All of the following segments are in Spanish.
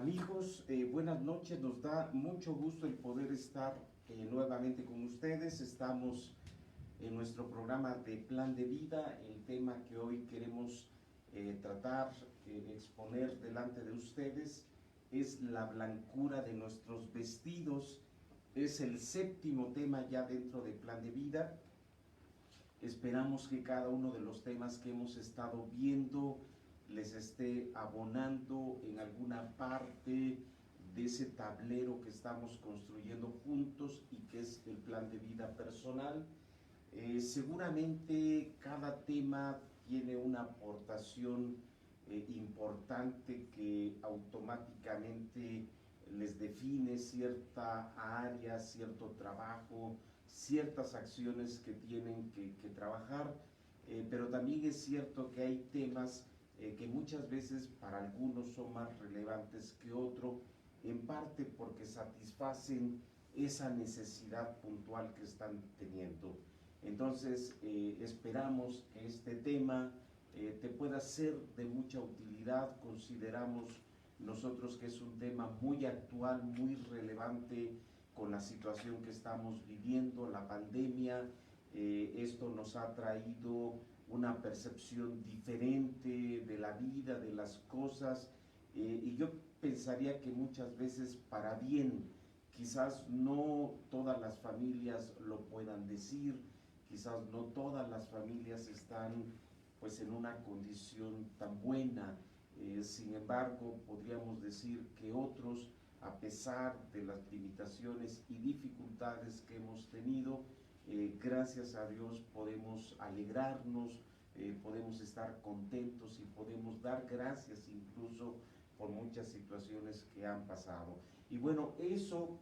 Amigos, buenas noches. Nos da mucho gusto el poder estar nuevamente con ustedes. Estamos en nuestro programa de Plan de Vida. El tema que hoy queremos tratar, exponer delante de ustedes es la blancura de nuestros vestidos. Es el séptimo tema ya dentro de Plan de Vida. Esperamos que cada uno de los temas que hemos estado viendo les esté abonando en alguna parte de ese tablero que estamos construyendo juntos y que es el plan de vida personal. Seguramente cada tema tiene una aportación importante que automáticamente les define cierta área, cierto trabajo, ciertas acciones que tienen que trabajar, pero también es cierto que hay temas que muchas veces para algunos son más relevantes que otros, en parte porque satisfacen esa necesidad puntual que están teniendo. Entonces, esperamos que este tema te pueda ser de mucha utilidad. Consideramos nosotros que es un tema muy actual, muy relevante con la situación que estamos viviendo, la pandemia. Esto nos ha traído una percepción diferente de la vida, de las cosas, y yo pensaría que muchas veces para bien. Quizás no todas las familias lo puedan decir, quizás no todas las familias están pues en una condición tan buena, sin embargo podríamos decir que otros, a pesar de las limitaciones y dificultades que hemos tenido, gracias a Dios podemos alegrarnos, podemos estar contentos y podemos dar gracias incluso por muchas situaciones que han pasado. Y bueno, eso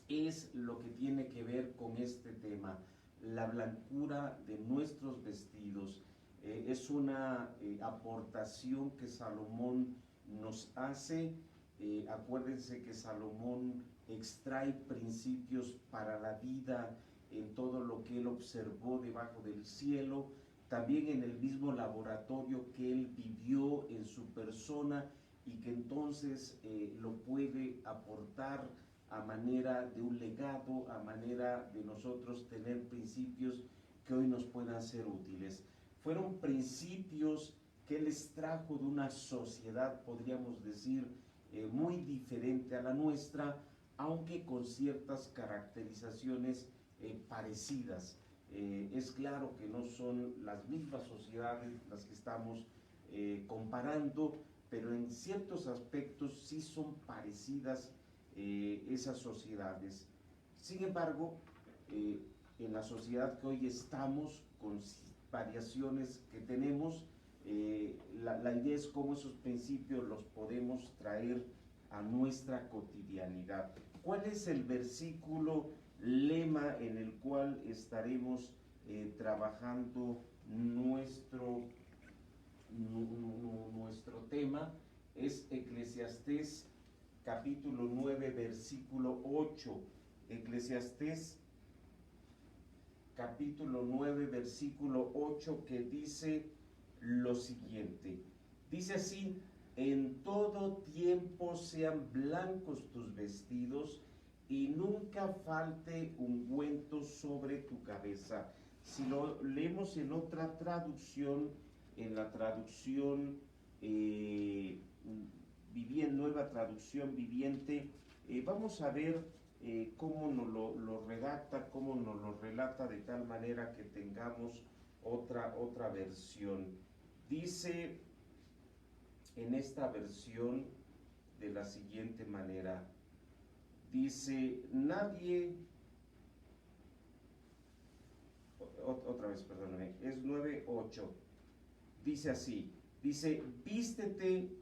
es lo que tiene que ver con este tema, la blancura de nuestros vestidos. Es una aportación que Salomón nos hace. Acuérdense que Salomón extrae principios para la vida en todo lo que él observó debajo del cielo, también en el mismo laboratorio que él vivió en su persona y que entonces lo puede aportar a manera de un legado, a manera de nosotros tener principios que hoy nos puedan ser útiles. Fueron principios que él extrajo de una sociedad, podríamos decir, muy diferente a la nuestra, aunque con ciertas caracterizaciones parecidas. Es claro que no son las mismas sociedades las que estamos comparando, pero en ciertos aspectos sí son parecidas esas sociedades. Sin embargo, en la sociedad que hoy estamos, con variaciones que tenemos, la idea es cómo esos principios los podemos traer a nuestra cotidianidad. ¿Cuál es el versículo lema en el cual estaremos trabajando nuestro tema? Es Eclesiastés capítulo 9 versículo 8. Eclesiastés capítulo 9 versículo 8, que dice lo siguiente. Dice así: en todo tiempo sean blancos tus vestidos y nunca falte ungüento sobre tu cabeza. Si lo leemos en otra traducción, en la traducción nueva traducción viviente, vamos a ver cómo nos lo redacta, cómo nos lo relata, de tal manera que tengamos otra versión. Dice en esta versión de la siguiente manera, dice: nadie, otra vez, perdóname, es 9:8, dice así, dice: vístete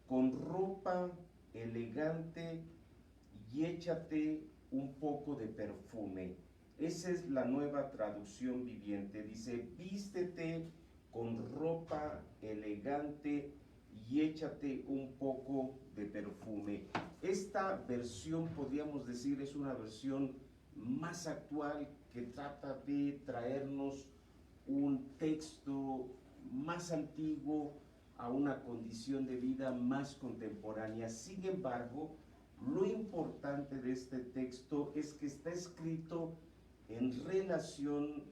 con ropa elegante y échate un poco de perfume. Esa es la nueva traducción viviente. Dice: vístete con ropa elegante y échate un poco de perfume. Esta versión, podríamos decir, es una versión más actual que trata de traernos un texto más antiguo, a una condición de vida más contemporánea. Sin embargo, lo importante de este texto es que está escrito en relación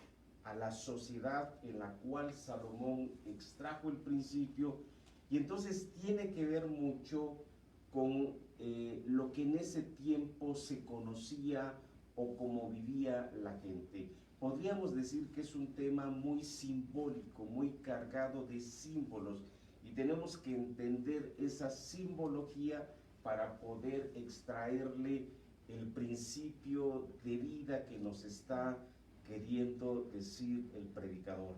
a la sociedad en la cual Salomón extrajo el principio, y entonces tiene que ver mucho con lo que en ese tiempo se conocía o cómo vivía la gente. Podríamos decir que es un tema muy simbólico, muy cargado de símbolos, y tenemos que entender esa simbología para poder extraerle el principio de vida que nos está queriendo decir el predicador.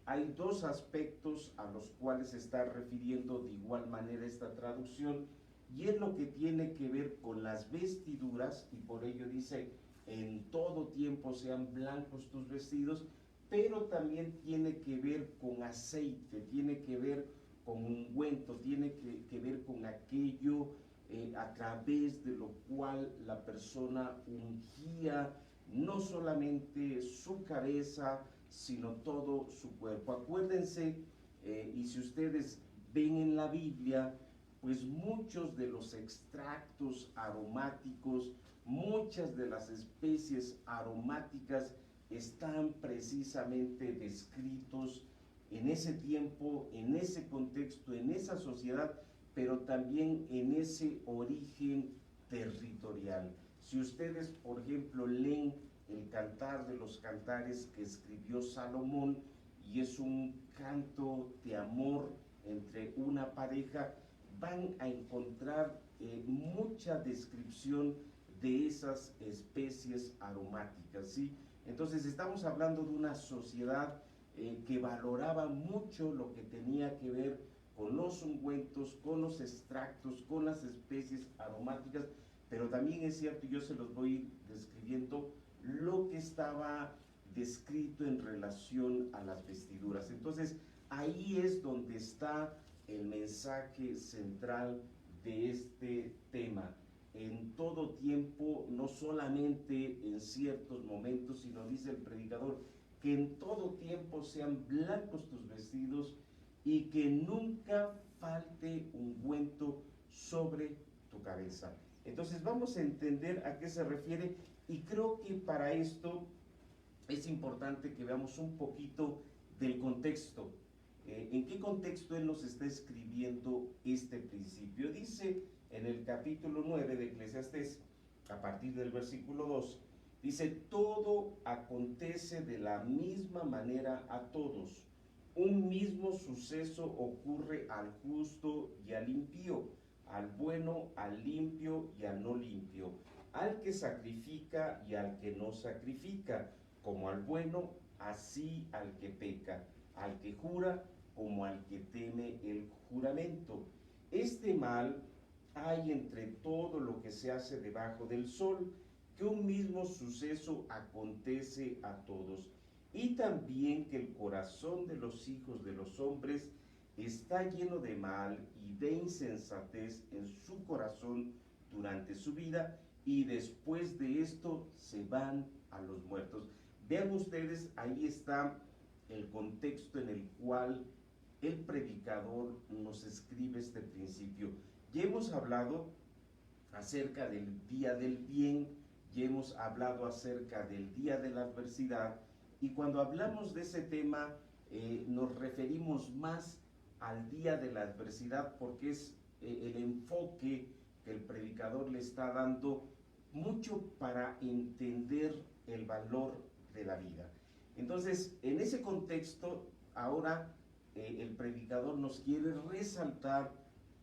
Hay dos aspectos a los cuales se está refiriendo de igual manera esta traducción, y es lo que tiene que ver con las vestiduras, y por ello dice, en todo tiempo sean blancos tus vestidos, pero también tiene que ver con aceite, tiene que ver con ungüento, tiene que ver con aquello a través de lo cual la persona ungía no solamente su cabeza, sino todo su cuerpo. Acuérdense, y si ustedes ven en la Biblia, pues muchos de los extractos aromáticos, muchas de las especies aromáticas están precisamente descritos en ese tiempo, en ese contexto, en esa sociedad, pero también en ese origen territorial. Si ustedes, por ejemplo, leen el Cantar de los Cantares que escribió Salomón, y es un canto de amor entre una pareja, van a encontrar mucha descripción de esas especies aromáticas, ¿sí? Entonces estamos hablando de una sociedad que valoraba mucho lo que tenía que ver con los ungüentos, con los extractos, con las especies aromáticas, pero también es cierto, yo se los voy describiendo, lo que estaba descrito en relación a las vestiduras. Entonces, ahí es donde está el mensaje central de este tema. En todo tiempo, no solamente en ciertos momentos, sino dice el predicador, que en todo tiempo sean blancos tus vestidos y que nunca falte ungüento sobre tu cabeza. Entonces vamos a entender a qué se refiere, y creo que para esto es importante que veamos un poquito del contexto. ¿En qué contexto él nos está escribiendo este principio? Dice en el capítulo 9 de Eclesiastés, a partir del versículo 2, dice, todo acontece de la misma manera a todos. Un mismo suceso ocurre al justo y al impío, al bueno, al limpio y al no limpio, al que sacrifica y al que no sacrifica, como al bueno, así al que peca, al que jura, como al que teme el juramento. Este mal hay entre todo lo que se hace debajo del sol, que un mismo suceso acontece a todos, y también que el corazón de los hijos de los hombres está lleno de mal y de insensatez en su corazón durante su vida, y después de esto se van a los muertos. Vean ustedes, ahí está el contexto en el cual el predicador nos escribe este principio. Ya hemos hablado acerca del día del bien, ya hemos hablado acerca del día de la adversidad, y cuando hablamos de ese tema nos referimos más al día de la adversidad, porque es el enfoque que el predicador le está dando mucho para entender el valor de la vida. Entonces, en ese contexto, ahora el predicador nos quiere resaltar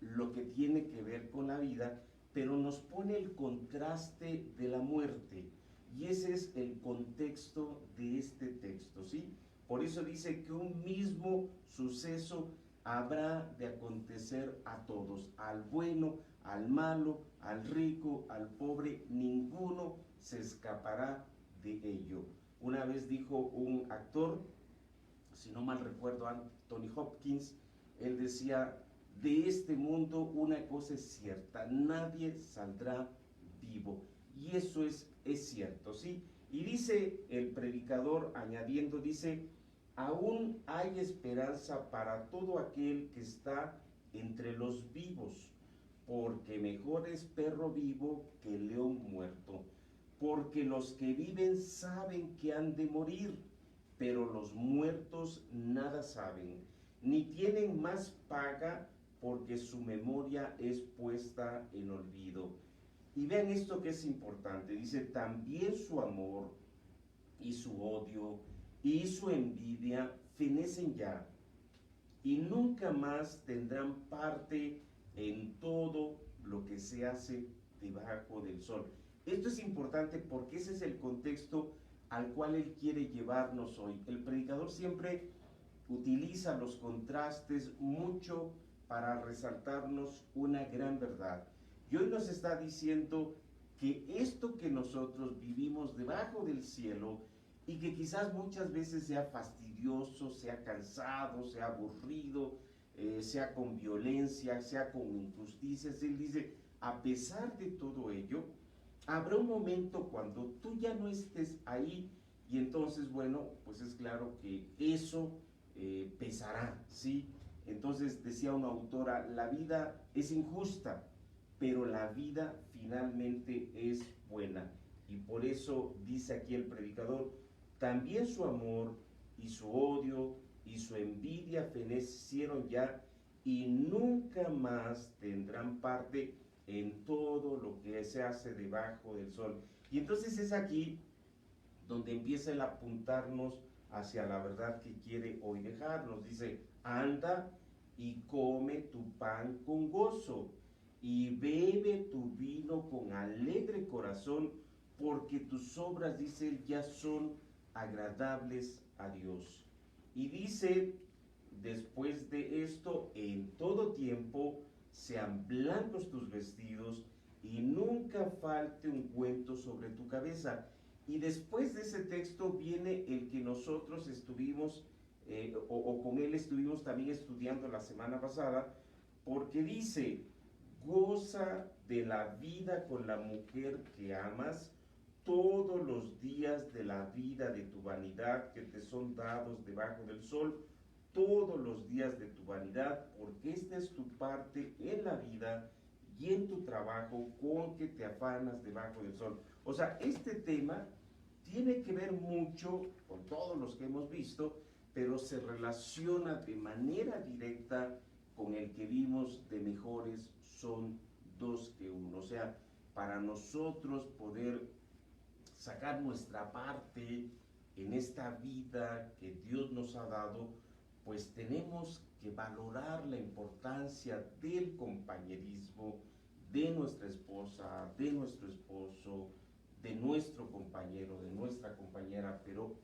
lo que tiene que ver con la vida, pero nos pone el contraste de la muerte, y ese es el contexto de este texto, ¿sí? Por eso dice que un mismo suceso habrá de acontecer a todos, al bueno, al malo, al rico, al pobre, ninguno se escapará de ello. Una vez dijo un actor, si no mal recuerdo, Anthony Hopkins, él decía, de este mundo una cosa es cierta, nadie saldrá vivo. Y eso es cierto, ¿sí? Y dice el predicador, añadiendo, dice, aún hay esperanza para todo aquel que está entre los vivos, porque mejor es perro vivo que león muerto, porque los que viven saben que han de morir, pero los muertos nada saben, ni tienen más paga, porque su memoria es puesta en olvido. Y vean esto que es importante, dice, también su amor y su odio y su envidia fenecen ya, y nunca más tendrán parte en todo lo que se hace debajo del sol. Esto es importante porque ese es el contexto al cual él quiere llevarnos hoy. El predicador siempre utiliza los contrastes mucho para resaltarnos una gran verdad. Y hoy nos está diciendo que esto que nosotros vivimos debajo del cielo y que quizás muchas veces sea fastidioso, sea cansado, sea aburrido, sea con violencia, sea con injusticias, él dice, a pesar de todo ello, habrá un momento cuando tú ya no estés ahí y entonces, bueno, pues es claro que eso pesará, ¿sí? Entonces decía una autora, la vida es injusta, pero la vida finalmente es buena. Y por eso dice aquí el predicador, también su amor y su odio y su envidia fenecieron ya y nunca más tendrán parte en todo lo que se hace debajo del sol. Y entonces es aquí donde empieza el apuntarnos hacia la verdad que quiere hoy dejarnos. Dice, anda y come tu pan con gozo y bebe tu vino con alegre corazón, porque tus obras, dice él, ya son agradables a Dios. Y dice, después de esto, en todo tiempo sean blancos tus vestidos y nunca falte ungüento sobre tu cabeza. Y después de ese texto viene el que nosotros estuvimos, o con él estuvimos también estudiando la semana pasada, porque dice, goza de la vida con la mujer que amas todos los días de la vida de tu vanidad que te son dados debajo del sol, todos los días de tu vanidad, porque esta es tu parte en la vida y en tu trabajo con que te afanas debajo del sol. O sea, este tema tiene que ver mucho con todos los que hemos visto, pero se relaciona de manera directa con el que vimos de mejores son dos que uno. O sea, para nosotros poder sacar nuestra parte en esta vida que Dios nos ha dado, pues tenemos que valorar la importancia del compañerismo de nuestra esposa, de nuestro esposo, de nuestro compañero, de nuestra compañera, pero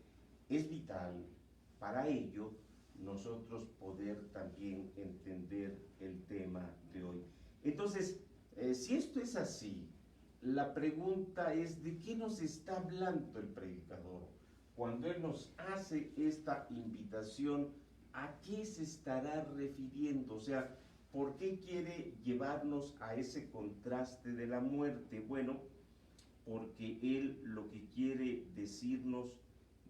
es vital para ello nosotros poder también entender el tema de hoy. Entonces, si esto es así, la pregunta es, ¿de qué nos está hablando el predicador? Cuando él nos hace esta invitación, ¿a qué se estará refiriendo? O sea, ¿por qué quiere llevarnos a ese contraste de la muerte? Bueno, porque él lo que quiere decirnos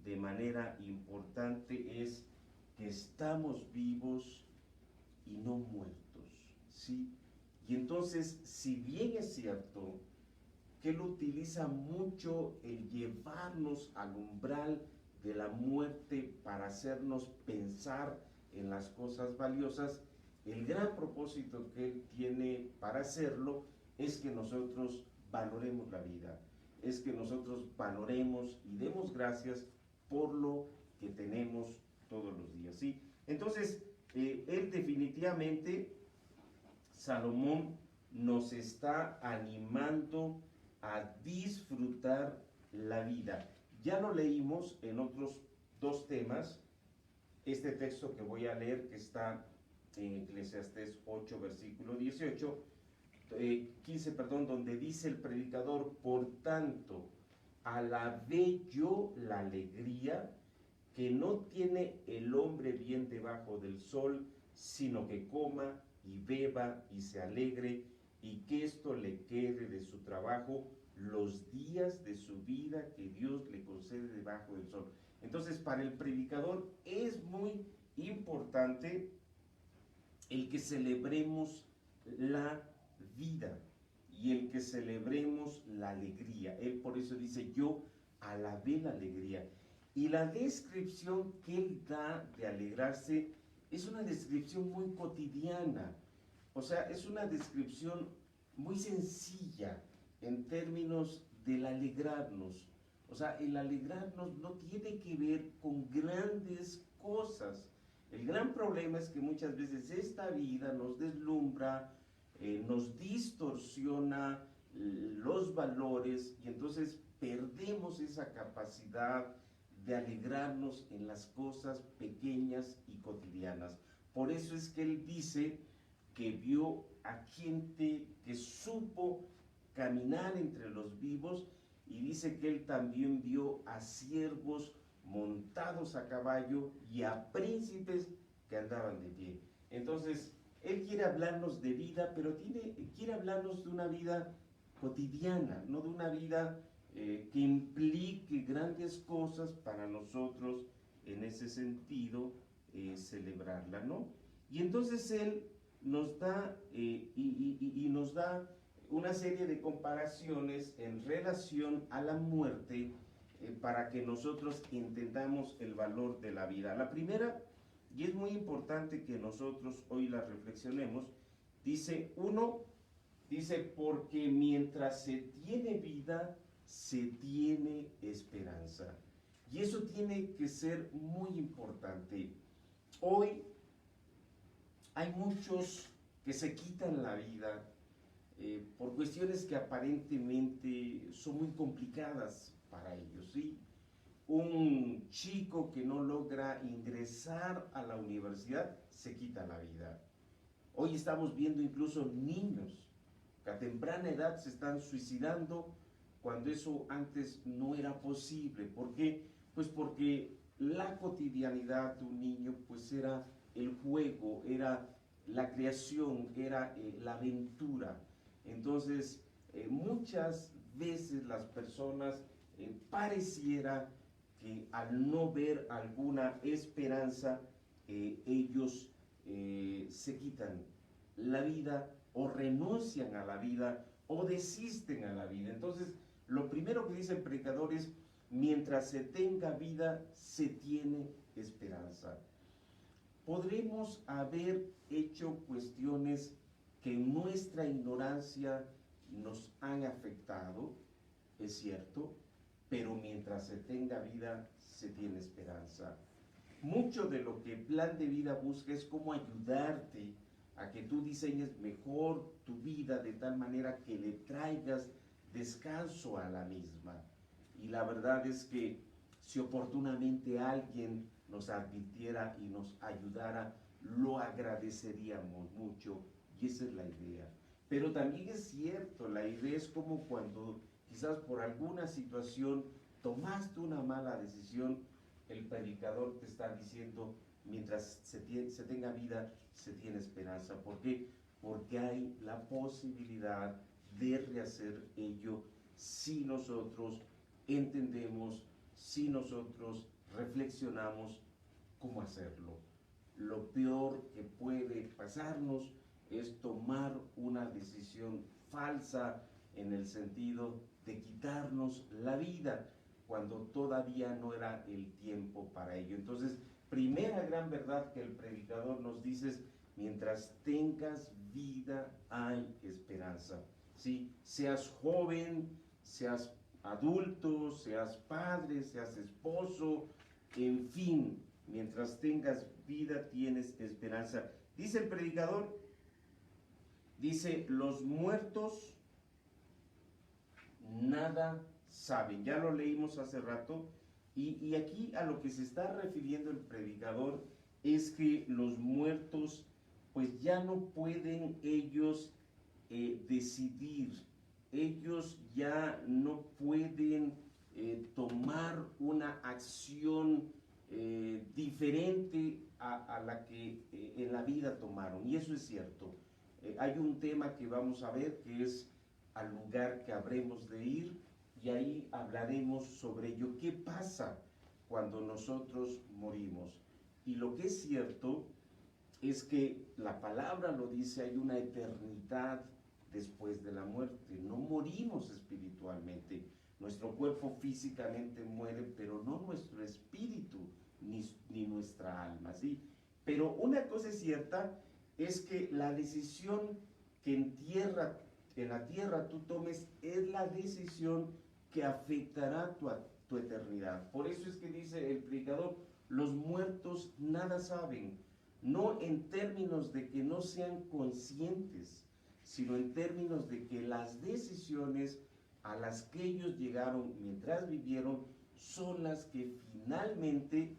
de manera importante es que estamos vivos y no muertos, ¿sí? Y entonces, si bien es cierto que él utiliza mucho el llevarnos al umbral de la muerte para hacernos pensar en las cosas valiosas, el gran propósito que él tiene para hacerlo es que nosotros valoremos la vida, es que nosotros valoremos y demos gracias por lo que tenemos todos los días, ¿sí? Entonces, él definitivamente, Salomón, nos está animando a disfrutar la vida. Ya lo leímos en otros dos temas, este texto que voy a leer, que está en Eclesiastés 8, versículo 18, 15, perdón, donde dice el predicador, por tanto, alabé yo la alegría que no tiene el hombre bien debajo del sol, sino que coma y beba y se alegre, y que esto le quede de su trabajo, los días de su vida que Dios le concede debajo del sol. Entonces, para el predicador es muy importante el que celebremos la vida y el que celebremos la alegría. Él por eso dice, yo alabé la alegría. Y la descripción que él da de alegrarse es una descripción muy cotidiana. O sea, es una descripción muy sencilla en términos del alegrarnos. O sea, el alegrarnos no tiene que ver con grandes cosas. El gran problema es que muchas veces esta vida nos deslumbra, nos distorsiona los valores y entonces perdemos esa capacidad de alegrarnos en las cosas pequeñas y cotidianas. Por eso es que él dice que vio a gente que supo caminar entre los vivos y dice que él también vio a siervos montados a caballo y a príncipes que andaban de pie. Entonces, él quiere hablarnos de vida, pero quiere hablarnos de una vida cotidiana, no de una vida que implique grandes cosas para nosotros en ese sentido celebrarla, ¿no? Y entonces él nos da y nos da una serie de comparaciones en relación a la muerte para que nosotros entendamos el valor de la vida. La primera, y es muy importante que nosotros hoy la reflexionemos, dice porque mientras se tiene vida, se tiene esperanza. Y eso tiene que ser muy importante. Hoy hay muchos que se quitan la vida por cuestiones que aparentemente son muy complicadas para ellos, ¿sí? Un chico que no logra ingresar a la universidad se quita la vida. Hoy estamos viendo incluso niños que a temprana edad se están suicidando cuando eso antes no era posible. ¿Por qué? Pues porque la cotidianidad de un niño pues era el juego, era la creación, era la aventura. Entonces, muchas veces las personas pareciera que al no ver alguna esperanza, ellos se quitan la vida o renuncian a la vida o desisten a la vida. Entonces, lo primero que dice el predicador es, mientras se tenga vida, se tiene esperanza. Podremos haber hecho cuestiones que en nuestra ignorancia nos han afectado, es cierto, pero mientras se tenga vida, se tiene esperanza. Mucho de lo que el plan de vida busca es cómo ayudarte a que tú diseñes mejor tu vida de tal manera que le traigas descanso a la misma. Y la verdad es que si oportunamente alguien nos advirtiera y nos ayudara, lo agradeceríamos mucho, y esa es la idea. Pero también es cierto, la idea es como cuando quizás por alguna situación tomaste una mala decisión, el predicador te está diciendo, mientras se tenga vida, se tiene esperanza. ¿Por qué? Porque hay la posibilidad de rehacer ello si nosotros entendemos, si nosotros reflexionamos cómo hacerlo. Lo peor que puede pasarnos es tomar una decisión falsa en el sentido de quitarnos la vida cuando todavía no era el tiempo para ello. Entonces, primera gran verdad que el predicador nos dice es, mientras tengas vida hay esperanza. ¿Sí? Seas joven, seas adulto, seas padre, seas esposo, en fin, mientras tengas vida tienes esperanza. Dice el predicador, dice, los muertos nada saben. Ya lo leímos hace rato. Y aquí a lo que se está refiriendo el predicador es que los muertos pues ya no pueden ellos decidir. Ellos ya no pueden tomar una acción diferente a la que en la vida tomaron. Y eso es cierto. Hay un tema que vamos a ver que es al lugar que habremos de ir y ahí hablaremos sobre ello. ¿Qué pasa cuando nosotros morimos? Y lo que es cierto es que la palabra lo dice, hay una eternidad después de la muerte. No morimos espiritualmente. Nuestro cuerpo físicamente muere, pero no nuestro espíritu ni nuestra alma, ¿sí? Pero una cosa es cierta, es que la decisión que en la tierra tú tomes es la decisión que afectará tu eternidad. Por eso es que dice el predicador, los muertos nada saben, no en términos de que no sean conscientes, sino en términos de que las decisiones a las que ellos llegaron mientras vivieron son las que finalmente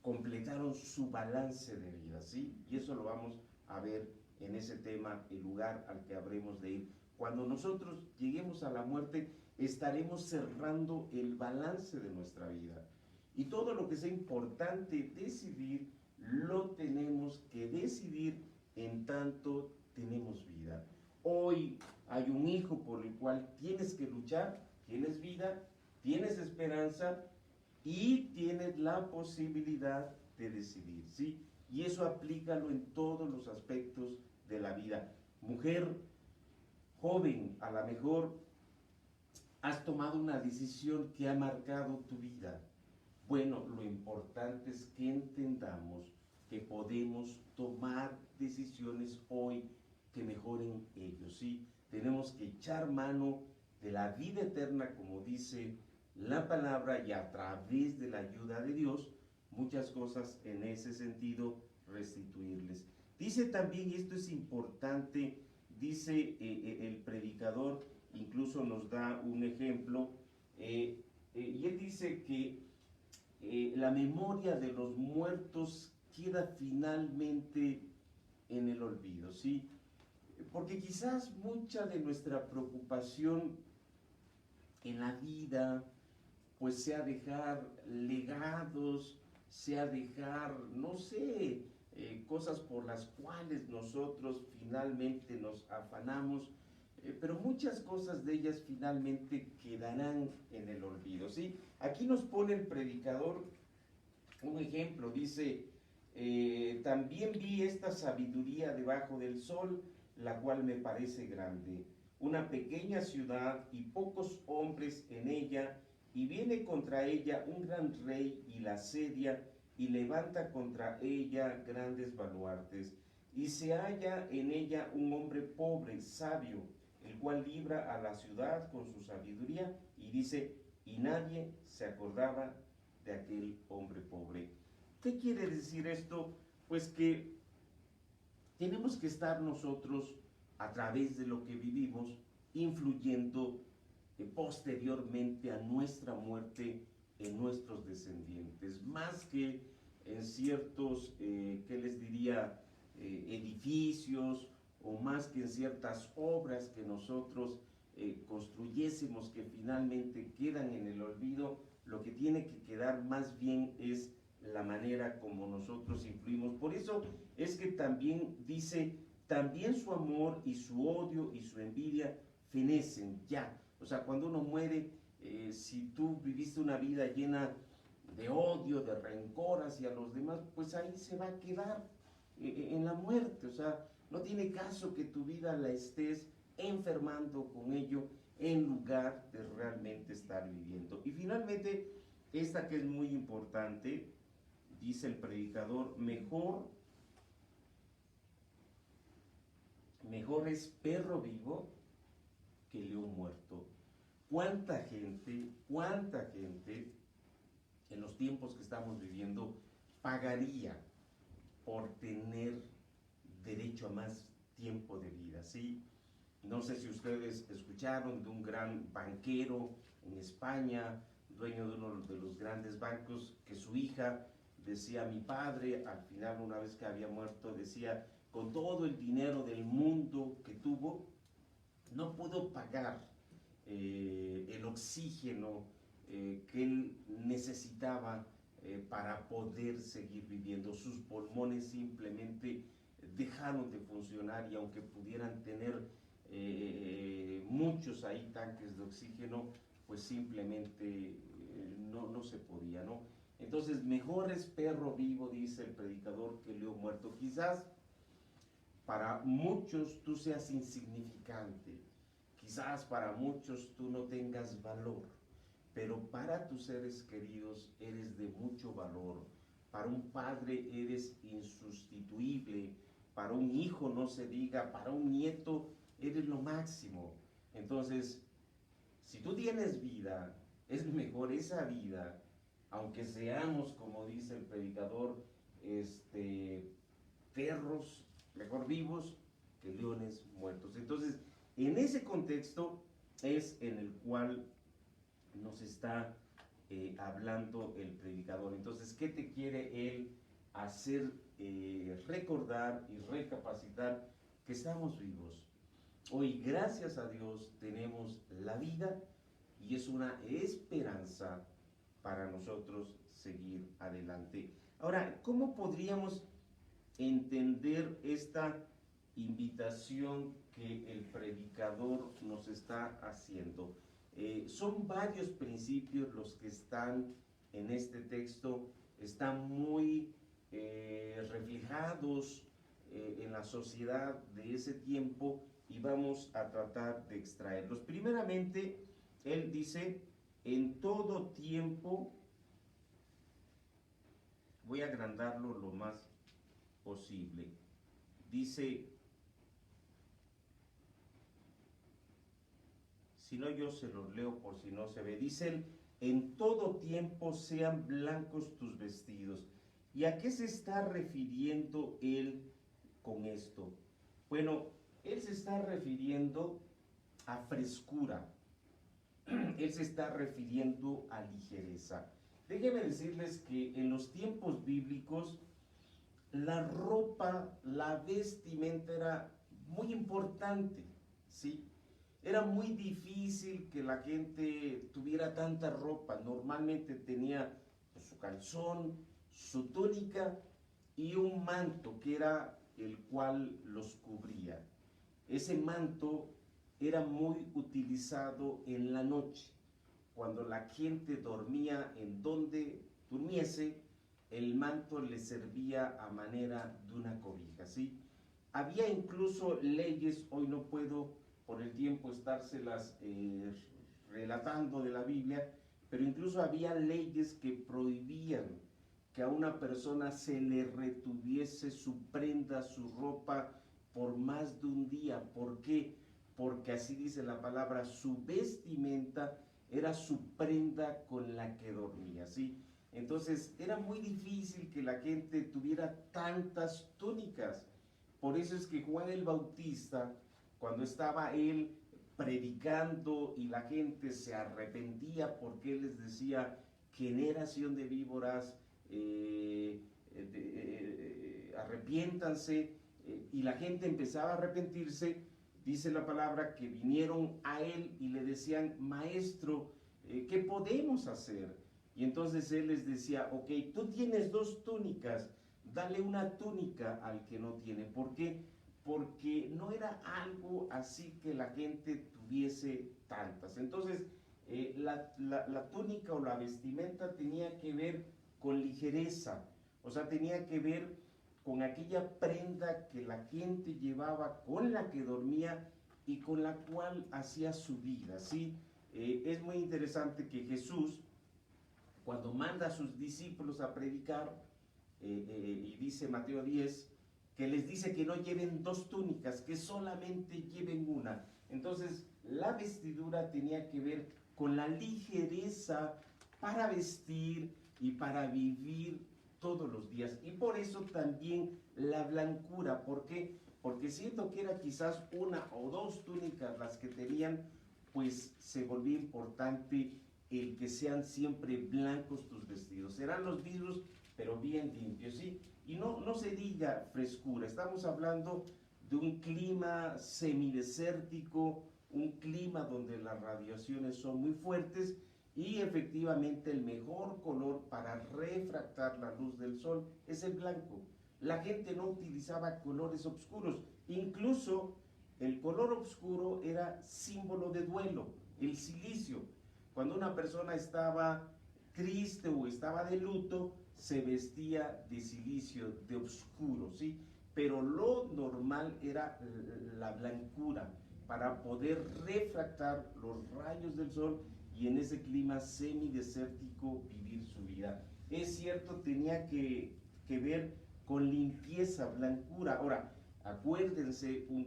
completaron su balance de vida, ¿sí? Y eso lo vamos a ver en ese tema, el lugar al que habremos de ir. Cuando nosotros lleguemos a la muerte, estaremos cerrando el balance de nuestra vida. Y todo lo que sea importante decidir, lo tenemos que decidir en tanto tenemos vida. Hoy hay un hijo por el cual tienes que luchar, tienes vida, tienes esperanza y tienes la posibilidad de decidir, ¿sí? Y eso aplícalo en todos los aspectos de la vida. Mujer joven, a lo mejor has tomado una decisión que ha marcado tu vida. Bueno, lo importante es que entendamos que podemos tomar decisiones hoy que mejoren ellos, ¿sí? Tenemos que echar mano de la vida eterna, como dice la palabra, y a través de la ayuda de Dios, muchas cosas en ese sentido restituirles. Dice también, y esto es importante, dice el predicador, incluso nos da un ejemplo, y él dice que la memoria de los muertos queda finalmente en el olvido, ¿sí? Porque quizás mucha de nuestra preocupación en la vida, pues sea dejar legados, sea dejar, no sé, cosas por las cuales nosotros finalmente nos afanamos, pero muchas cosas de ellas finalmente quedarán en el olvido, ¿sí? Aquí nos pone el predicador un ejemplo, dice, también vi esta sabiduría debajo del sol, la cual me parece grande, una pequeña ciudad y pocos hombres en ella, y viene contra ella un gran rey y la asedia, y levanta contra ella grandes baluartes, y se halla en ella un hombre pobre, sabio, el cual libra a la ciudad con su sabiduría, y dice, y nadie se acordaba de aquel hombre pobre. ¿Qué quiere decir esto? Pues que tenemos que estar nosotros, a través de lo que vivimos, influyendo posteriormente a nuestra muerte en nuestros descendientes, más que en ciertos, ¿qué les diría?, edificios, o más que en ciertas obras que nosotros construyésemos que finalmente quedan en el olvido. Lo que tiene que quedar más bien es la manera como nosotros influimos. Por eso es que también dice, también su amor y su odio y su envidia fenecen ya. O sea, cuando uno muere, si tú viviste una vida llena de odio, de rencor hacia los demás, pues ahí se va a quedar en la muerte. O sea, no tiene caso que tu vida la estés enfermando con ello en lugar de realmente estar viviendo. Y finalmente, esta que es muy importante, dice el predicador, mejor es perro vivo que león muerto. ¿Cuánta gente en los tiempos que estamos viviendo pagaría por tener derecho a más tiempo de vida, ¿sí? No sé si ustedes escucharon de un gran banquero en España, dueño de uno de los grandes bancos, que su hija decía, mi padre, al final, una vez que había muerto, decía, con todo el dinero del mundo que tuvo, no pudo pagar el oxígeno que él necesitaba para poder seguir viviendo. Sus pulmones simplemente dejaron de funcionar, y aunque pudieran tener muchos ahí tanques de oxígeno, pues simplemente no se podía, ¿no? Entonces, mejor es perro vivo, dice el predicador, que león muerto. Quizás para muchos tú seas insignificante, quizás para muchos tú no tengas valor, pero para tus seres queridos eres de mucho valor. Para un padre eres insustituible, para un hijo no se diga, para un nieto eres lo máximo. Entonces, si tú tienes vida, es mejor esa vida, aunque seamos, como dice el predicador, perros mejor vivos que leones muertos. Entonces, en ese contexto es en el cual nos está hablando el predicador. Entonces, ¿qué te quiere él hacer recordar y recapacitar? Que estamos vivos. Hoy, gracias a Dios, tenemos la vida y es una esperanza para nosotros seguir adelante. Ahora, ¿cómo podríamos entender esta invitación que el predicador nos está haciendo? Son varios principios los que están en este texto, están muy reflejados en la sociedad de ese tiempo y vamos a tratar de extraerlos. Primeramente, él dice, en todo tiempo, voy a agrandarlo lo más posible, dice, si no yo se los leo por si no se ve, dicen, en todo tiempo sean blancos tus vestidos. ¿Y a qué se está refiriendo él con esto? Bueno, él se está refiriendo a frescura, él se está refiriendo a ligereza. Déjenme decirles que en los tiempos bíblicos la ropa, la vestimenta era muy importante, ¿sí? Era muy difícil que la gente tuviera tanta ropa. Normalmente tenía pues, su calzón, su túnica y un manto que era el cual los cubría. Ese manto era muy utilizado en la noche, cuando la gente dormía en donde durmiese, el manto le servía a manera de una cobija, ¿sí? Había incluso leyes, hoy no puedo por el tiempo estárselas relatando de la Biblia, pero incluso había leyes que prohibían que a una persona se le retuviese su prenda, su ropa, por más de un día. ¿Por qué? Porque así dice la palabra, su vestimenta era su prenda con la que dormía, ¿sí? Entonces era muy difícil que la gente tuviera tantas túnicas. Por eso es que Juan el Bautista, cuando estaba él predicando y la gente se arrepentía porque él les decía, generación de víboras, arrepiéntanse, y la gente empezaba a arrepentirse, dice la palabra que vinieron a él y le decían, maestro, ¿qué podemos hacer? Y entonces él les decía, ok, tú tienes 2 túnicas, dale una túnica al que no tiene. ¿Por qué? Porque no era algo así que la gente tuviese tantas. Entonces, la túnica o la vestimenta tenía que ver con ligereza, o sea, tenía que ver con aquella prenda que la gente llevaba, con la que dormía y con la cual hacía su vida, ¿sí? Es muy interesante que Jesús, cuando manda a sus discípulos a predicar, y dice Mateo 10, que les dice que no lleven 2 túnicas, que solamente lleven una. Entonces, la vestidura tenía que ver con la ligereza para vestir y para vivir todos los días. Y por eso también la blancura. ¿Por qué? Porque siendo que era quizás 1 o 2 túnicas las que tenían, pues se volvía importante el que sean siempre blancos tus vestidos. Serán los mismos, pero bien limpios, ¿sí? Y no se diga frescura, estamos hablando de un clima semidesértico, un clima donde las radiaciones son muy fuertes y efectivamente el mejor color para refractar la luz del sol es el blanco. La gente no utilizaba colores oscuros, incluso El color oscuro era símbolo de duelo, el silicio. Cuando una persona estaba triste o estaba de luto, se vestía de silicio, de oscuro, ¿sí? Pero lo normal era la blancura para poder refractar los rayos del sol y en ese clima semidesértico vivir su vida. Es cierto, tenía que ver con limpieza, blancura. Ahora, acuérdense, un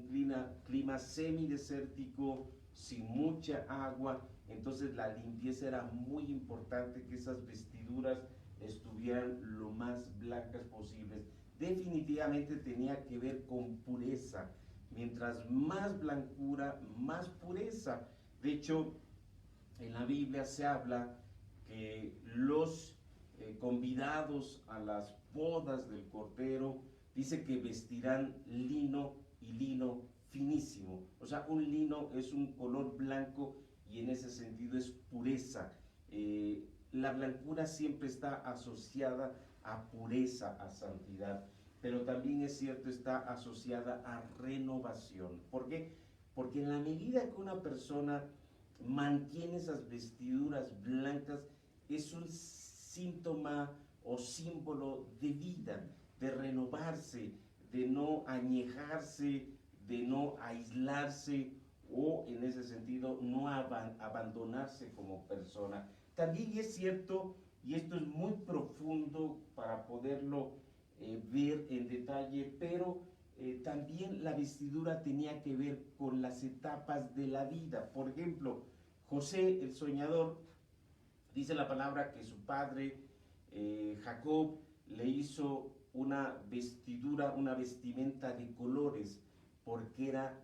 clima semidesértico, sin mucha agua, entonces la limpieza era muy importante, que esas vestiduras estuvieran lo más blancas posibles. Definitivamente tenía que ver con pureza. Mientras más blancura, más pureza. De hecho, en la Biblia se habla que los convidados a las bodas del Cordero, dice que vestirán lino y lino finísimo. O sea, un lino es un color blanco y en ese sentido es pureza. La blancura siempre está asociada a pureza, a santidad, pero también es cierto, está asociada a renovación. ¿Por qué? Porque en la medida que una persona mantiene esas vestiduras blancas, es un síntoma o símbolo de vida, de renovarse, de no añejarse, de no aislarse o en ese sentido no abandonarse como persona. También es cierto, y esto es muy profundo para poderlo ver en detalle, pero también la vestidura tenía que ver con las etapas de la vida. Por ejemplo, José el soñador, dice la palabra que su padre Jacob le hizo una vestidura, una vestimenta de colores, porque era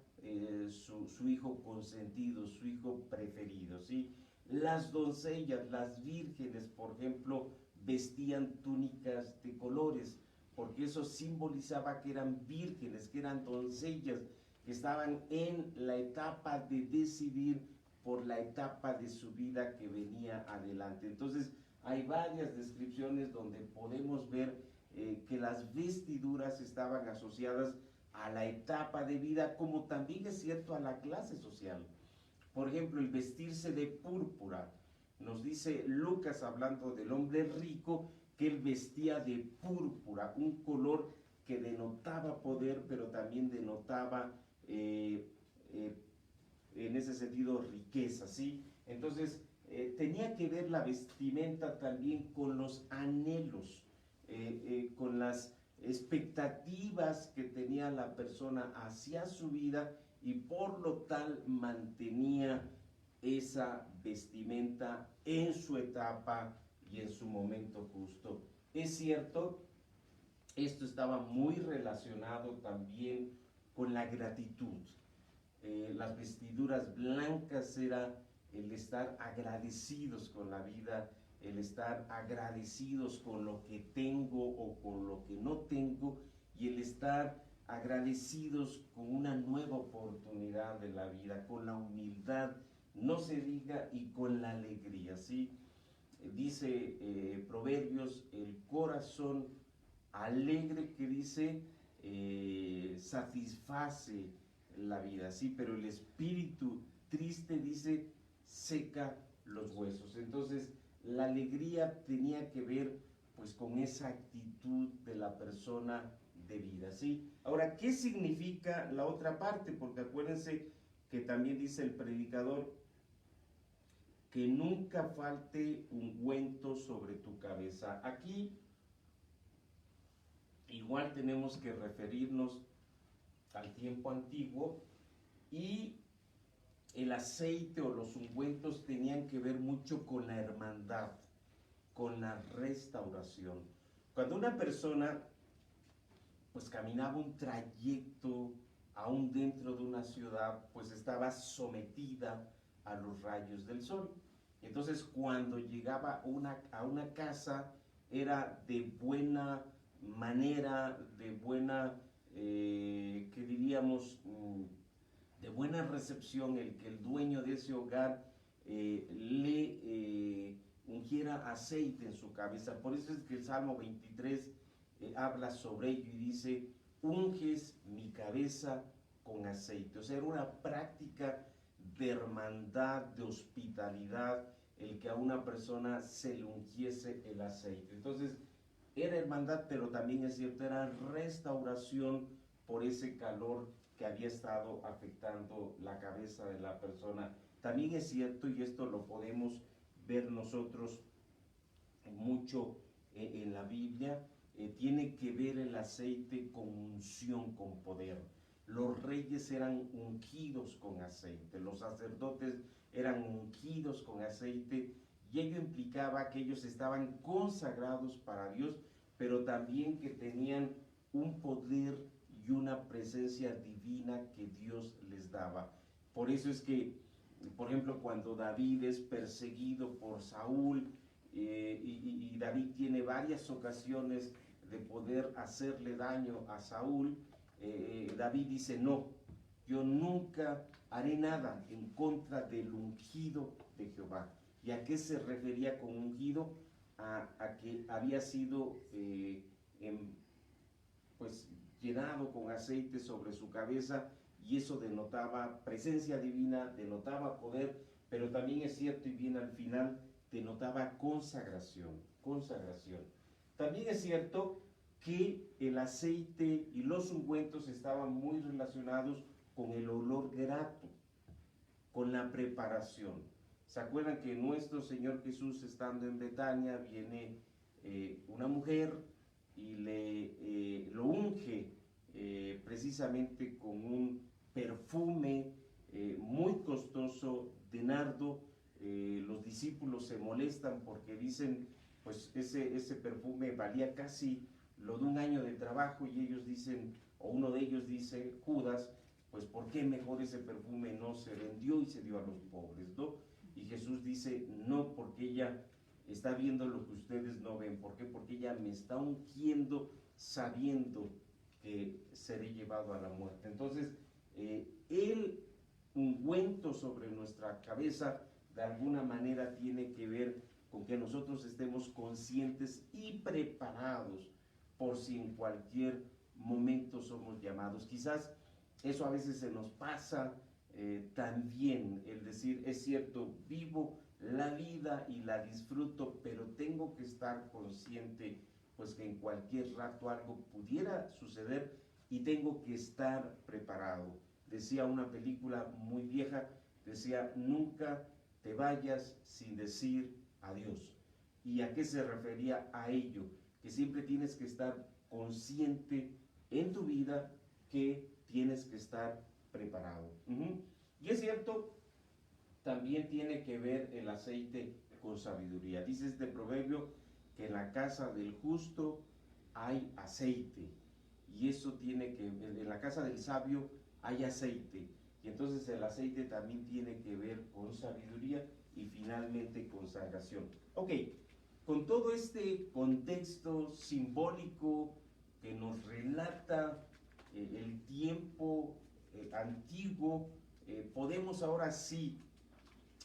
su hijo consentido, su hijo preferido, ¿sí? Las doncellas, las vírgenes, por ejemplo, vestían túnicas de colores, porque eso simbolizaba que eran vírgenes, que eran doncellas, que estaban en la etapa de decidir por la etapa de su vida que venía adelante. Entonces, hay varias descripciones donde podemos ver que las vestiduras estaban asociadas a la etapa de vida, como también es cierto a la clase social. Por ejemplo, el vestirse de púrpura. Nos dice Lucas, hablando del hombre rico, que él vestía de púrpura, un color que denotaba poder, pero también denotaba en ese sentido riqueza, ¿sí? Entonces, tenía que ver la vestimenta también con los anhelos, con las expectativas que tenía la persona hacia su vida y por lo tal mantenía esa vestimenta en su etapa y en su momento justo. Es cierto, esto estaba muy relacionado también con la gratitud. Las vestiduras blancas era el estar agradecidos con la vida, el estar agradecidos con lo que tengo o con lo que no tengo y el estar agradecidos con una nueva oportunidad de la vida, con la humildad, no se diga, y con la alegría, ¿sí? Dice Proverbios, el corazón alegre que dice satisface la vida, sí, pero el espíritu triste dice seca los huesos. Entonces, la alegría tenía que ver pues con esa actitud de la persona de vida, ¿sí? Ahora, ¿qué significa la otra parte? Porque acuérdense que también dice el predicador que nunca falte ungüento sobre tu cabeza. Aquí igual tenemos que referirnos al tiempo antiguo y el aceite o los ungüentos tenían que ver mucho con la hermandad, con la restauración. Cuando una persona pues caminaba un trayecto aún dentro de una ciudad, pues estaba sometida a los rayos del sol. Entonces cuando llegaba a una casa era de buena manera, de buena, que diríamos, de buena recepción, el que el dueño de ese hogar le ungiera aceite en su cabeza. Por eso es que el Salmo 23 habla sobre ello y dice, unges mi cabeza con aceite. O sea, era una práctica de hermandad, de hospitalidad, el que a una persona se le ungiese el aceite. Entonces, era hermandad, pero también es cierto, era restauración por ese calor que había estado afectando la cabeza de la persona. También es cierto, y esto lo podemos ver nosotros mucho en la Biblia, tiene que ver el aceite con unción, con poder. Los reyes eran ungidos con aceite, los sacerdotes eran ungidos con aceite, y ello implicaba que ellos estaban consagrados para Dios, pero también que tenían un poder y una presencia divina que Dios les daba. Por eso es que, por ejemplo, cuando David es perseguido por Saúl, y David tiene varias ocasiones de poder hacerle daño a Saúl, David dice: no, yo nunca haré nada en contra del ungido de Jehová. ¿Y a qué se refería con ungido? A que había sido pues llenado con aceite sobre su cabeza, y eso denotaba presencia divina, denotaba poder, pero también es cierto, y bien al final, denotaba consagración, consagración. También es cierto que el aceite y los ungüentos estaban muy relacionados con el olor grato, con la preparación. ¿Se acuerdan que nuestro Señor Jesús, estando en Betania, viene una mujer y lo unge precisamente con un perfume muy costoso de nardo? Los discípulos se molestan porque dicen, pues ese perfume valía casi lo de un año de trabajo, y ellos dicen, o uno de ellos dice, Judas, pues ¿por qué mejor ese perfume no se vendió y se dio a los pobres, no? Y Jesús dice: no, porque ella está viendo lo que ustedes no ven. ¿Por qué? Porque ella me está ungiendo sabiendo que seré llevado a la muerte. Entonces, el ungüento sobre nuestra cabeza de alguna manera tiene que ver con que nosotros estemos conscientes y preparados por si en cualquier momento somos llamados. Quizás eso a veces se nos pasa también, el decir: es cierto, vivo la vida y la disfruto, pero tengo que estar consciente pues que en cualquier rato algo pudiera suceder y tengo que estar preparado. Decía una película muy vieja, decía: nunca te vayas sin decir adiós. ¿Y a qué se refería a ello? Que siempre tienes que estar consciente en tu vida que tienes que estar preparado. Y es cierto, también tiene que ver el aceite con sabiduría. Dice este proverbio que en la casa del justo hay aceite, y eso tiene que, en la casa del sabio hay aceite, y entonces el aceite también tiene que ver con sabiduría y finalmente consagración. Ok, con todo este contexto simbólico que nos relata el tiempo antiguo, podemos ahora sí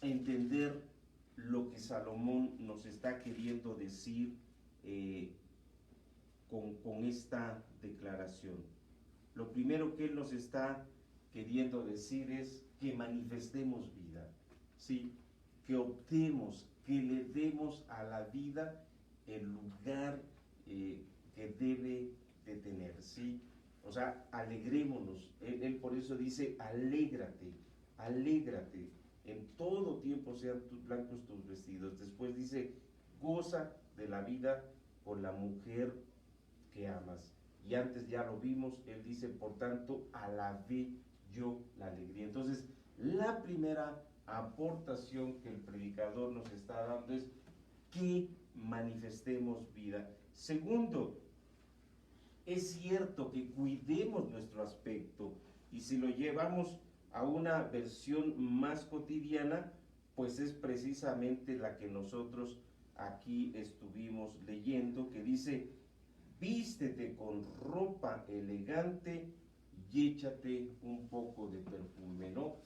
entender lo que Salomón nos está queriendo decir con esta declaración. Lo primero que él nos está queriendo decir es que manifestemos vida, ¿sí? Que optemos, que le demos a la vida el lugar que debe de tener, ¿sí? O sea, alegrémonos. Él por eso dice: alégrate, alégrate. En todo tiempo sean blancos tus vestidos. Después dice: goza de la vida con la mujer que amas. Y antes ya lo vimos, él dice: por tanto, alabé yo la alegría. Entonces, la primera aportación que el predicador nos está dando es que manifestemos vida. Segundo, es cierto que cuidemos nuestro aspecto, y si lo llevamos a una versión más cotidiana, pues es precisamente la que nosotros aquí estuvimos leyendo, que dice: vístete con ropa elegante y échate un poco de perfume, ¿no?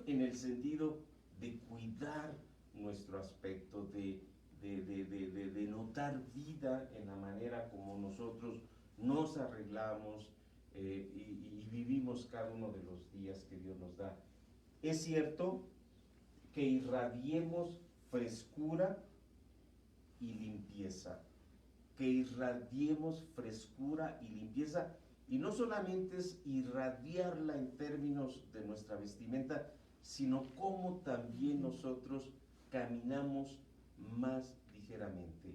En el sentido de cuidar nuestro aspecto, de notar vida en la manera como nosotros nos arreglamos, y vivimos cada uno de los días que Dios nos da. Es cierto que irradiemos frescura y limpieza, que irradiemos frescura y limpieza, y no solamente es irradiarla en términos de nuestra vestimenta, sino cómo también nosotros caminamos más ligeramente.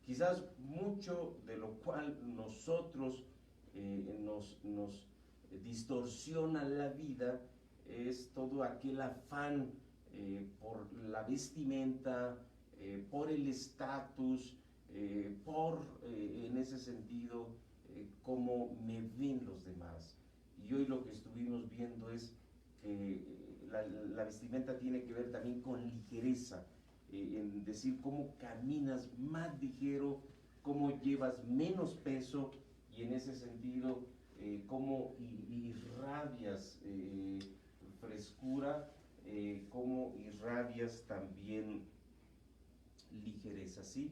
Quizás mucho de lo cual nosotros nos distorsiona la vida es todo aquel afán por la vestimenta, por el estatus, en ese sentido, cómo me ven los demás. Y hoy lo que estuvimos viendo es que la vestimenta tiene que ver también con ligereza, en decir cómo caminas más ligero, cómo llevas menos peso, y en ese sentido cómo irradias frescura, cómo irradias también ligereza, ¿sí?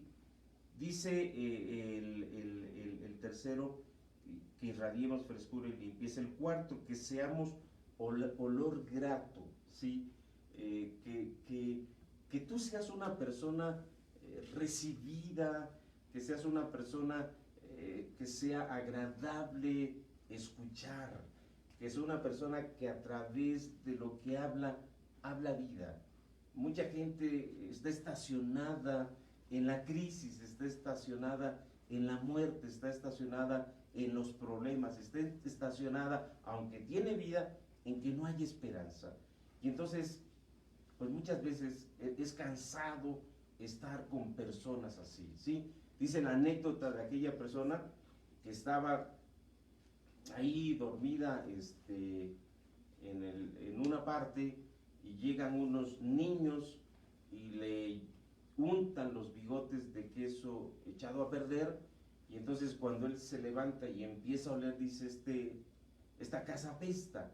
Dice el tercero, que irradiemos frescura y limpieza. El cuarto, que seamos olor grato, ¿sí? Que tú seas una persona recibida, que seas una persona que sea agradable escuchar, que sea una persona que a través de lo que habla vida. Mucha gente está estacionada en la crisis, está estacionada en la muerte, está estacionada en los problemas, está estacionada, aunque tiene vida, en que no hay esperanza. Y entonces, pues muchas veces es cansado estar con personas así, ¿sí? Dice la anécdota de aquella persona que estaba ahí dormida en una parte, y llegan unos niños y le untan los bigotes de queso echado a perder, y entonces cuando él se levanta y empieza a oler, dice, esta casa apesta.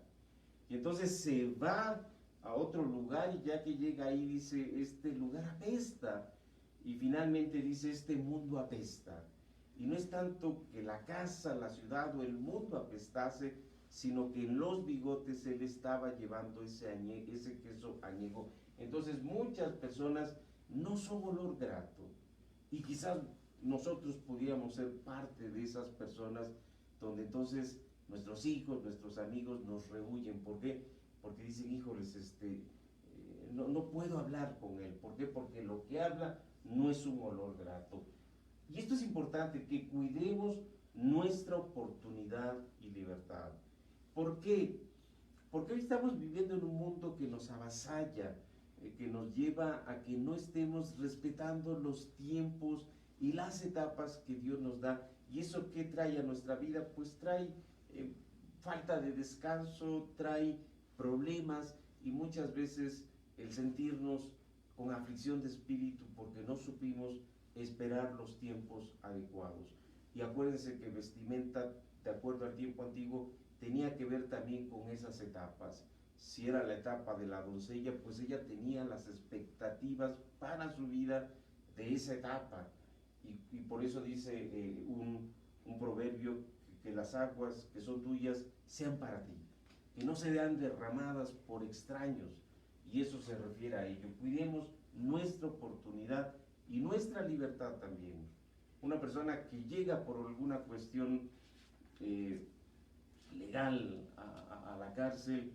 Y entonces se va a otro lugar, y ya que llega ahí dice, este lugar apesta. Y finalmente dice, este mundo apesta. Y no es tanto que la casa, la ciudad o el mundo apestase, sino que en los bigotes él estaba llevando ese queso añejo. Entonces muchas personas no son olor grato, y quizás nosotros pudiéramos ser parte de esas personas, donde entonces nuestros hijos, nuestros amigos nos rehuyen. ¿Por qué? Porque dicen, híjoles, no puedo hablar con él. ¿Por qué? Porque lo que habla no es un olor grato. Y esto es importante, que cuidemos nuestra oportunidad y libertad. ¿Por qué? Porque hoy estamos viviendo en un mundo que nos avasalla, que nos lleva a que no estemos respetando los tiempos y las etapas que Dios nos da. ¿Y eso qué trae a nuestra vida? Pues trae falta de descanso, trae problemas, y muchas veces el sentirnos con aflicción de espíritu porque no supimos esperar los tiempos adecuados. Y acuérdense que vestimenta, de acuerdo al tiempo antiguo, tenía que ver también con esas etapas. Si era la etapa de la doncella, pues ella tenía las expectativas para su vida de esa etapa. Y por eso dice un proverbio, que las aguas que son tuyas sean para ti, que no se vean derramadas por extraños. Y eso se refiere a ello. Cuidemos nuestra oportunidad y nuestra libertad también. Una persona que llega por alguna cuestión legal a la cárcel,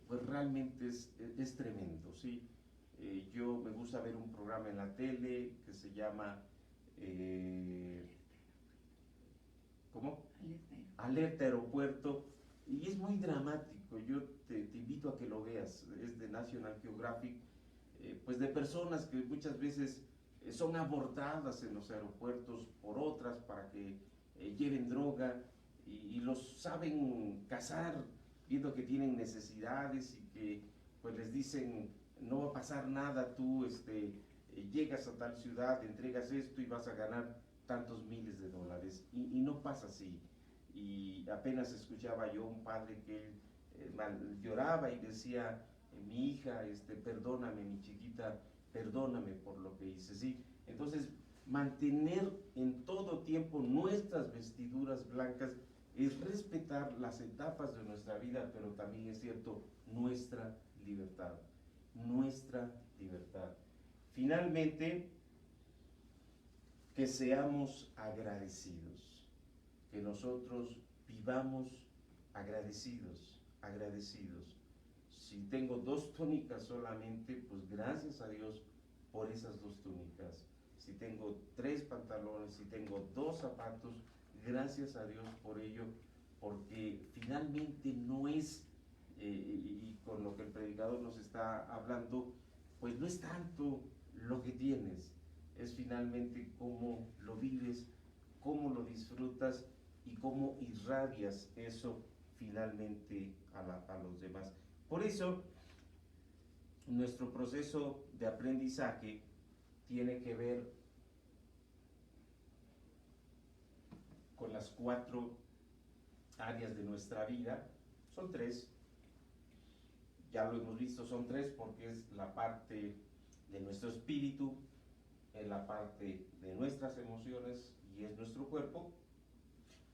pues realmente es tremendo, ¿sí? Yo me gusta ver un programa en la tele que se llama ¿cómo? Alerta Aeropuerto, y es muy dramático. Yo te invito a que lo veas. Es de National Geographic, pues de personas que muchas veces son abordadas en los aeropuertos por otras para que lleven droga, y los saben cazar viendo que tienen necesidades, y que pues les dicen, no va a pasar nada, tú llegas a tal ciudad, entregas esto y vas a ganar tantos miles de dólares, y no pasa así. Y apenas escuchaba yo un padre que lloraba y decía, mi hija, perdóname, mi chiquita, perdóname por lo que hice, ¿sí? Entonces, mantener en todo tiempo nuestras vestiduras blancas es respetar las etapas de nuestra vida, pero también es cierto, nuestra libertad, nuestra libertad. Finalmente, que seamos agradecidos, que nosotros vivamos agradecidos, agradecidos. Si tengo 2 túnicas solamente, pues gracias a Dios por esas 2 túnicas. Si tengo 3 pantalones, si tengo 2 zapatos, gracias a Dios por ello, porque finalmente no es, y con lo que el predicador nos está hablando, pues no es tanto lo que tienes, es finalmente cómo lo vives, cómo lo disfrutas y cómo irradias eso finalmente a los demás. Por eso, nuestro proceso de aprendizaje tiene que ver con las 4 áreas de nuestra vida. Son 3, ya lo hemos visto, son 3 porque es la parte de nuestro espíritu, es la parte de nuestras emociones y es nuestro cuerpo,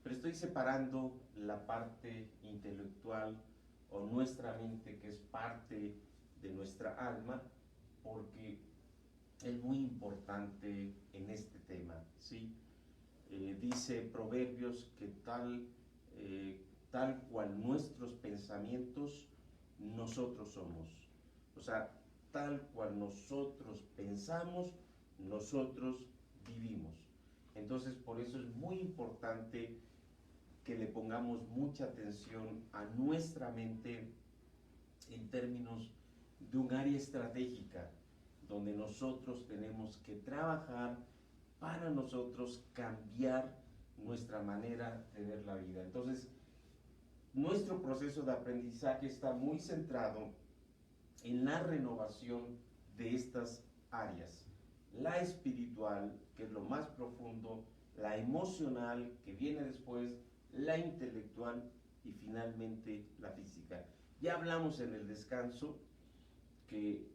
pero estoy separando la parte intelectual o nuestra mente, que es parte de nuestra alma, porque es muy importante en este tema, ¿sí? Dice Proverbios que tal cual nuestros pensamientos, nosotros somos. O sea, tal cual nosotros pensamos, nosotros vivimos. Entonces, por eso es muy importante que le pongamos mucha atención a nuestra mente en términos de un área estratégica, donde nosotros tenemos que trabajar para nosotros cambiar nuestra manera de ver la vida. Entonces, nuestro proceso de aprendizaje está muy centrado en la renovación de estas áreas. La espiritual, que es lo más profundo, la emocional, que viene después, la intelectual y finalmente la física. Ya hablamos en el descanso que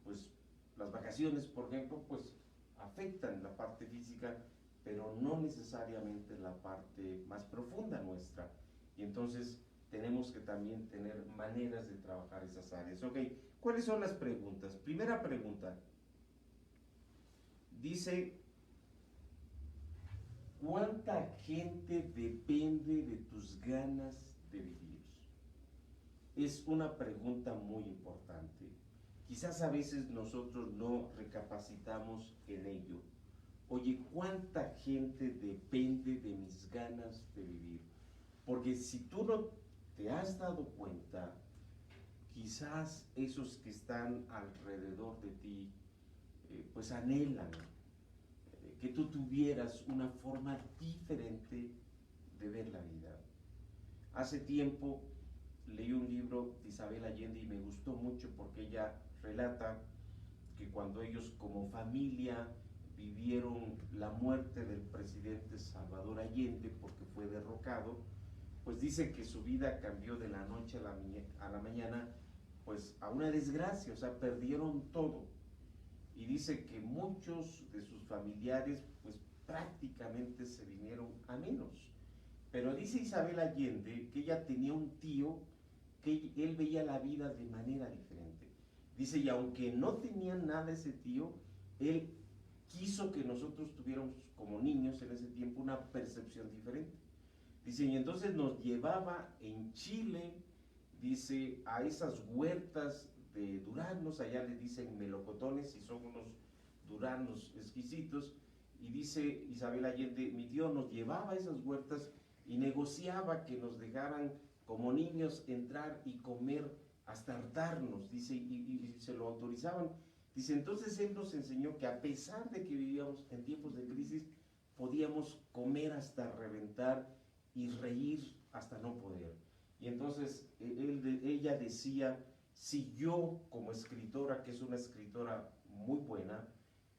pues las vacaciones, por ejemplo, pues afectan la parte física, pero no necesariamente la parte más profunda nuestra. Y entonces tenemos que también tener maneras de trabajar esas áreas. Ok, ¿cuáles son las preguntas? Primera pregunta. Dice, ¿cuánta gente depende de tus ganas de vivir? Es una pregunta muy importante. Quizás a veces nosotros no recapacitamos en ello. Oye, ¿cuánta gente depende de mis ganas de vivir? Porque si tú no te has dado cuenta, quizás esos que están alrededor de ti, pues anhelan que tú tuvieras una forma diferente de ver la vida. Hace tiempo leí un libro de Isabel Allende y me gustó mucho porque ella relata que cuando ellos como familia vivieron la muerte del presidente Salvador Allende porque fue derrocado, pues dice que su vida cambió de la noche a la mañana pues a una desgracia, o sea, perdieron todo. Y dice que muchos de sus familiares pues prácticamente se vinieron a menos. Pero dice Isabel Allende que ella tenía un tío que él veía la vida de manera diferente. Dice, y aunque no tenía nada ese tío, él quiso que nosotros tuviéramos como niños en ese tiempo una percepción diferente. Dice, y entonces nos llevaba en Chile, dice, a esas huertas de duraznos, allá le dicen melocotones y son unos duraznos exquisitos, y dice Isabel Allende, mi tío nos llevaba a esas huertas y negociaba que nos dejaran como niños entrar y comer hasta hartarnos, dice, y se lo autorizaban. Dice, entonces él nos enseñó que a pesar de que vivíamos en tiempos de crisis, podíamos comer hasta reventar y reír hasta no poder. Y entonces ella decía, si yo como escritora, que es una escritora muy buena,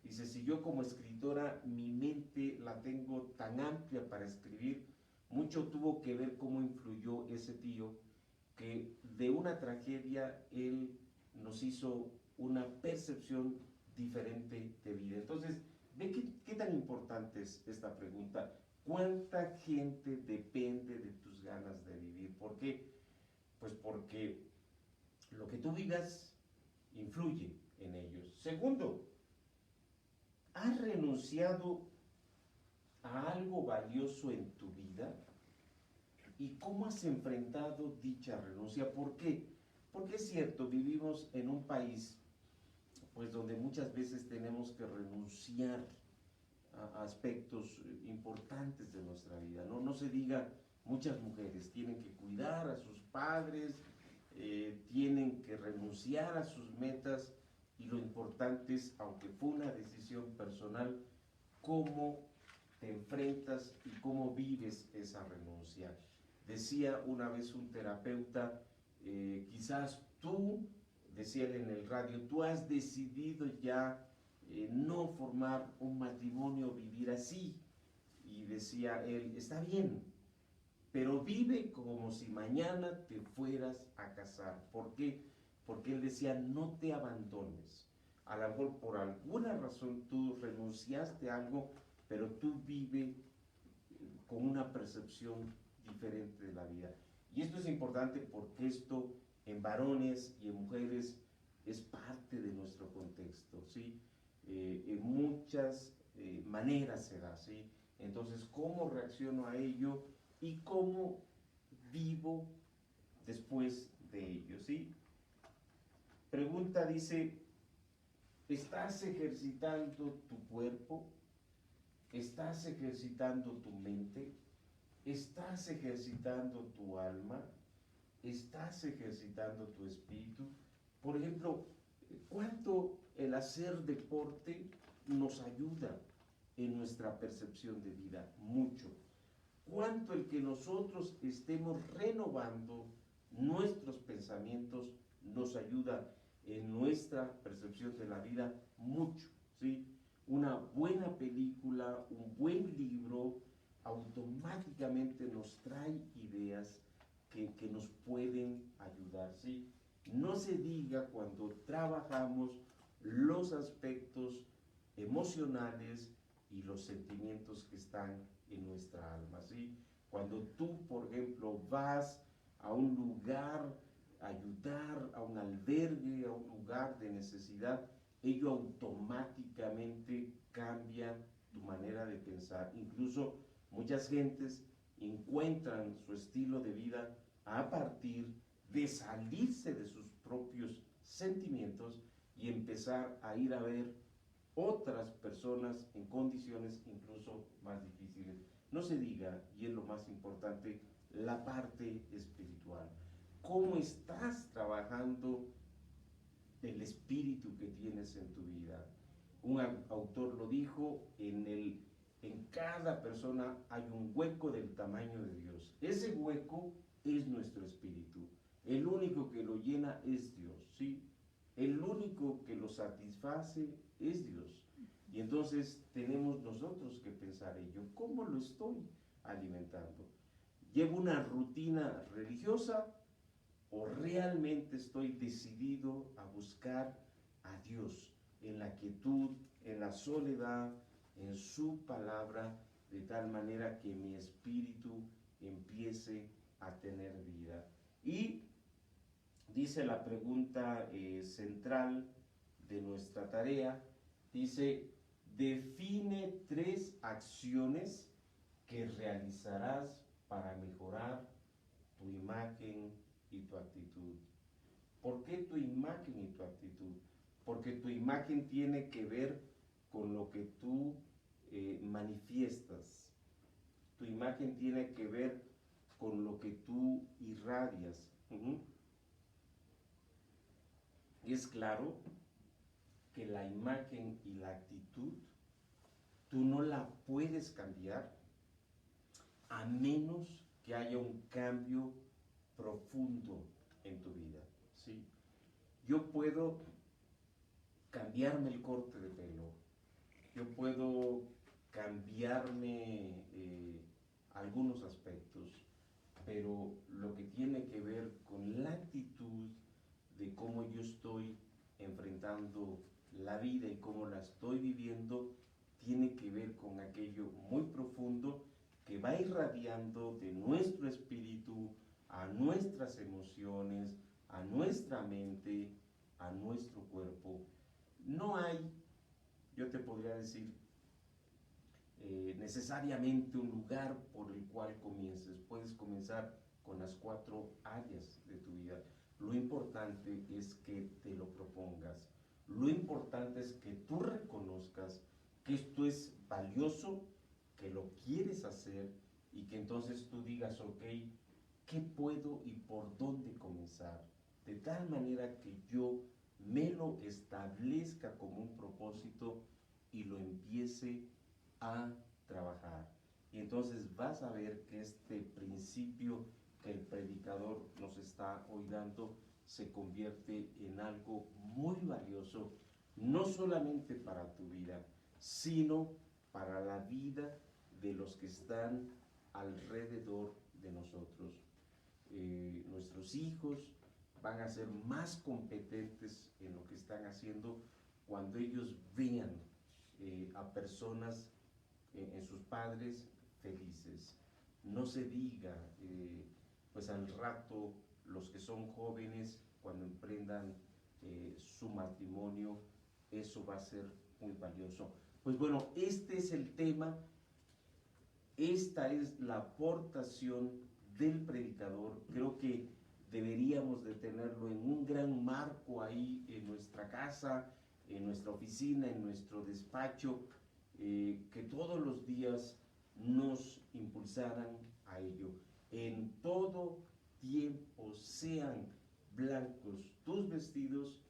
dice, si yo como escritora mi mente la tengo tan amplia para escribir, mucho tuvo que ver cómo influyó ese tío, que de una tragedia él nos hizo una percepción diferente de vida. Entonces, ve qué tan importante es esta pregunta. ¿Cuánta gente depende de tus ganas de vivir? ¿Por qué? Pues porque lo que tú vivas influye en ellos. Segundo, ¿has renunciado a algo valioso en tu vida? ¿Y cómo has enfrentado dicha renuncia? ¿Por qué? Porque es cierto, vivimos en un país pues donde muchas veces tenemos que renunciar a aspectos importantes de nuestra vida. No se diga, muchas mujeres tienen que cuidar a sus padres, tienen que renunciar a sus metas, y lo importante es, aunque fue una decisión personal, cómo te enfrentas y cómo vives esa renuncia. Decía una vez un terapeuta, quizás tú, decía él en el radio, tú has decidido ya no formar un matrimonio, vivir así. Y decía él, está bien, pero vive como si mañana te fueras a casar. ¿Por qué? Porque él decía, no te abandones. A lo mejor por alguna razón tú renunciaste a algo, pero tú vive con una percepción diferente de la vida. Y esto es importante porque esto en varones y en mujeres es parte de nuestro contexto, ¿sí? En muchas maneras se da, ¿sí? Entonces, ¿cómo reacciono a ello y cómo vivo después de ello, ¿sí? Pregunta, dice, ¿estás ejercitando tu cuerpo? ¿Estás ejercitando tu mente? ¿Estás ejercitando tu alma? ¿Estás ejercitando tu espíritu? Por ejemplo, ¿cuánto el hacer deporte nos ayuda en nuestra percepción de vida? Mucho. ¿Cuánto el que nosotros estemos renovando nuestros pensamientos nos ayuda en nuestra percepción de la vida? Mucho, ¿sí? Una buena película, un buen libro, automáticamente nos trae ideas que nos pueden ayudar, ¿sí? No se diga cuando trabajamos los aspectos emocionales y los sentimientos que están en nuestra alma, ¿sí? Cuando tú, por ejemplo, vas a un lugar a ayudar, a un albergue, a un lugar de necesidad, ello automáticamente cambia tu manera de pensar. Incluso muchas gentes encuentran su estilo de vida a partir de salirse de sus propios sentimientos y empezar a ir a ver otras personas en condiciones incluso más difíciles. No se diga, y es lo más importante, la parte espiritual. ¿Cómo estás trabajando el espíritu que tienes en tu vida? Un autor lo dijo, en cada persona hay un hueco del tamaño de Dios. Ese hueco es nuestro espíritu. El único que lo llena es Dios, ¿sí? El único que lo satisface es Dios. Y entonces tenemos nosotros que pensar ello. ¿Cómo lo estoy alimentando? ¿Llevo una rutina religiosa o realmente estoy decidido a buscar a Dios en la quietud, en la soledad, en su palabra, de tal manera que mi espíritu empiece a tener vida? Y dice la pregunta central de nuestra tarea, dice, define 3 acciones que realizarás para mejorar tu imagen y tu actitud. ¿Por qué tu imagen y tu actitud? Porque tu imagen tiene que ver con lo que tú manifiestas. Tu imagen tiene que ver con lo que tú irradias. Y es claro que la imagen y la actitud tú no la puedes cambiar a menos que haya un cambio profundo en tu vida, ¿sí? Yo puedo cambiarme el corte de pelo, yo puedo cambiarme algunos aspectos, pero lo que tiene que ver con la actitud de cómo yo estoy enfrentando la vida y cómo la estoy viviendo, tiene que ver con aquello muy profundo que va irradiando de nuestro espíritu a nuestras emociones, a nuestra mente, a nuestro cuerpo. No hay, yo te podría decir, necesariamente un lugar por el cual comiences. Puedes comenzar con las 4 áreas de tu vida. Lo importante es que te lo propongas. Lo importante es que tú reconozcas que esto es valioso, que lo quieres hacer y que entonces tú digas, ok, ¿qué puedo y por dónde comenzar? De tal manera que yo me lo establezca como un propósito y lo empiece a trabajar. Y entonces vas a ver que este principio que el predicador nos está hoy dando se convierte en algo muy valioso, no solamente para tu vida, sino para la vida de los que están alrededor de nosotros. Nuestros hijos van a ser más competentes en lo que están haciendo cuando ellos vean a personas en sus padres felices. No se diga, pues al rato los que son jóvenes, cuando emprendan su matrimonio, eso va a ser muy valioso. Pues bueno, este es el tema, esta es la aportación del predicador. Creo que deberíamos de tenerlo en un gran marco ahí en nuestra casa, en nuestra oficina, en nuestro despacho, que todos los días nos impulsaran a ello. En todo tiempo sean blancos tus vestidos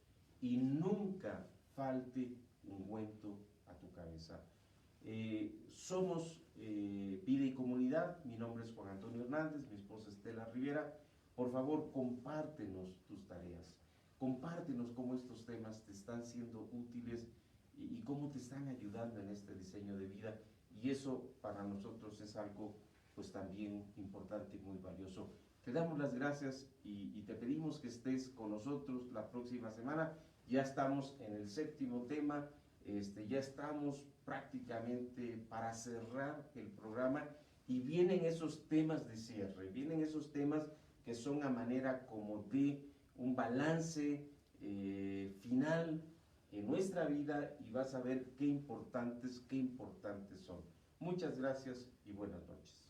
y nunca falte ungüento a tu cabeza. Somos Vida y Comunidad. Mi nombre es Juan Antonio Hernández, mi esposa Estela Rivera. Por favor, compártenos tus tareas, compártenos cómo estos temas te están siendo útiles y cómo te están ayudando en este diseño de vida. Y eso para nosotros es algo pues también importante y muy valioso. Te damos las gracias y te pedimos que estés con nosotros la próxima semana. Ya estamos en el 7º tema, ya estamos prácticamente para cerrar el programa y vienen esos temas de cierre, vienen esos temas que son a manera como de un balance final en nuestra vida y vas a ver qué importantes son. Muchas gracias y buenas noches.